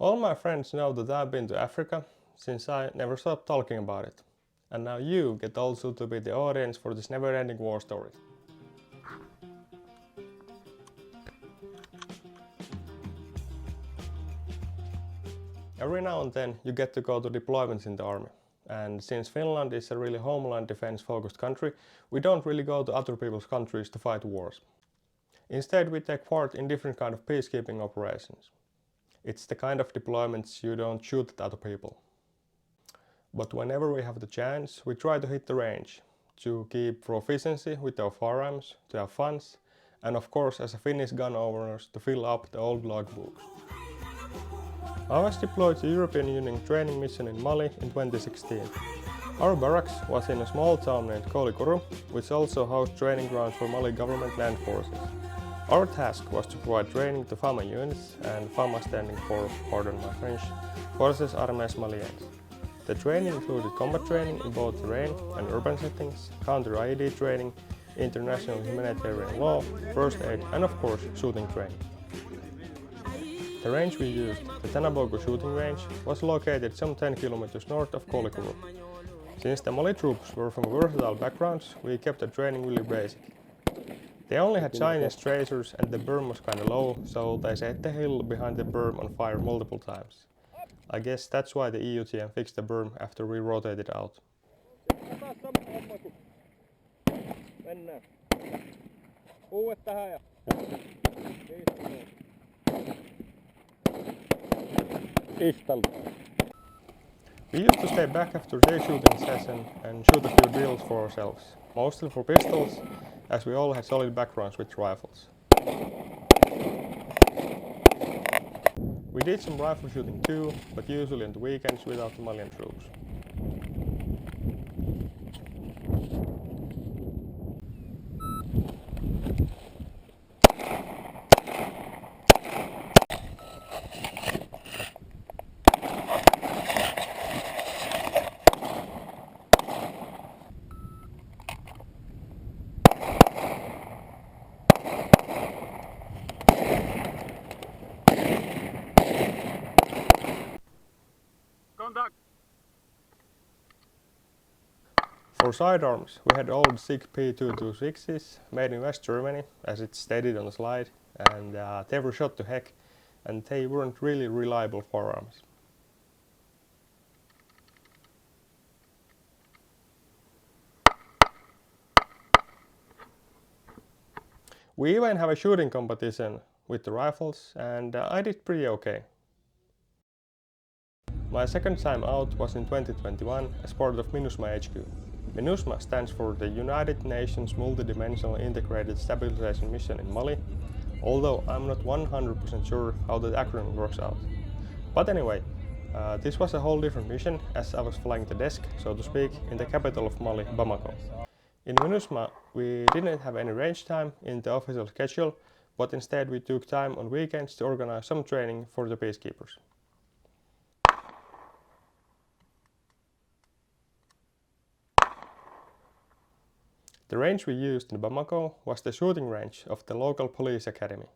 All my friends know that I've been to Africa since I never stopped talking about it. And now you get also to be the audience for this never-ending war story. Every now and then you get to go to deployments in the army. And since Finland is a really homeland defense focused country, we don't really go to other people's countries to fight wars. Instead, we take part in different kind of peacekeeping operations. It's the kind of deployments you don't shoot at other people. But whenever we have the chance, we try to hit the range, to keep proficiency with our firearms, to have funds, and of course as a Finnish gun owners to fill up the old logbooks. I was deployed to European Union training mission in Mali in 2016. Our barracks was in a small town named Kolikuru, which also housed training grounds for Mali government land forces. Our task was to provide training to FAMA units, and FAMA standing for, pardon my French, Forces Armées Maliennes. The training included combat training in both terrain and urban settings, counter-IED training, international humanitarian law, first aid, and of course shooting training. The range we used, the Tanabogo shooting range, was located some 10 kilometers north of Kolikuru. Since the Mali troops were from versatile backgrounds, we kept the training really basic. They only had Chinese tracers and the berm was kinda low, so they set the hill behind the berm on fire multiple times. I guess that's why the EUTM fixed the berm after we rotated out. We used to stay back after day shooting session and shoot a few drills for ourselves, mostly for pistols, as we all had solid backgrounds with rifles. We did some rifle shooting too, but usually on the weekends without the Malian troops. For sidearms, we had old SIG P226s made in West Germany, as it's stated on the slide, and they were shot to heck, and they weren't really reliable firearms. We even have a shooting competition with the rifles, and I did pretty okay. My second time out was in 2021 as part of MINUSMA HQ. MINUSMA stands for the United Nations Multidimensional Integrated Stabilization Mission in Mali, although I'm not 100% sure how the acronym works out. But anyway, this was a whole different mission as I was flying the desk, so to speak, in the capital of Mali, Bamako. In MINUSMA, we didn't have any range time in the official schedule, but instead we took time on weekends to organize some training for the peacekeepers. The range we used in Bamako was the shooting range of the local police academy.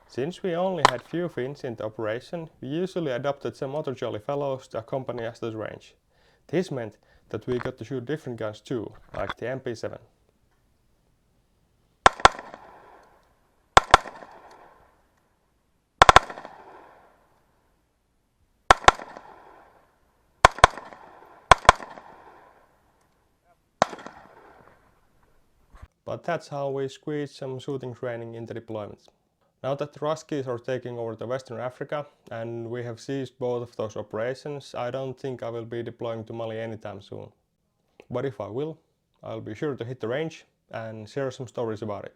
Since we only had few Finns in the operation, we usually adopted some other jolly fellows to accompany us to the range. This meant that we got to shoot different guns too, like the MP7. But that's how we squeezed some shooting training in the deployments. Now that the Ruskies are taking over the Western Africa and we have seized both of those operations, I don't think I will be deploying to Mali anytime soon. But if I will, I'll be sure to hit the range and share some stories about it.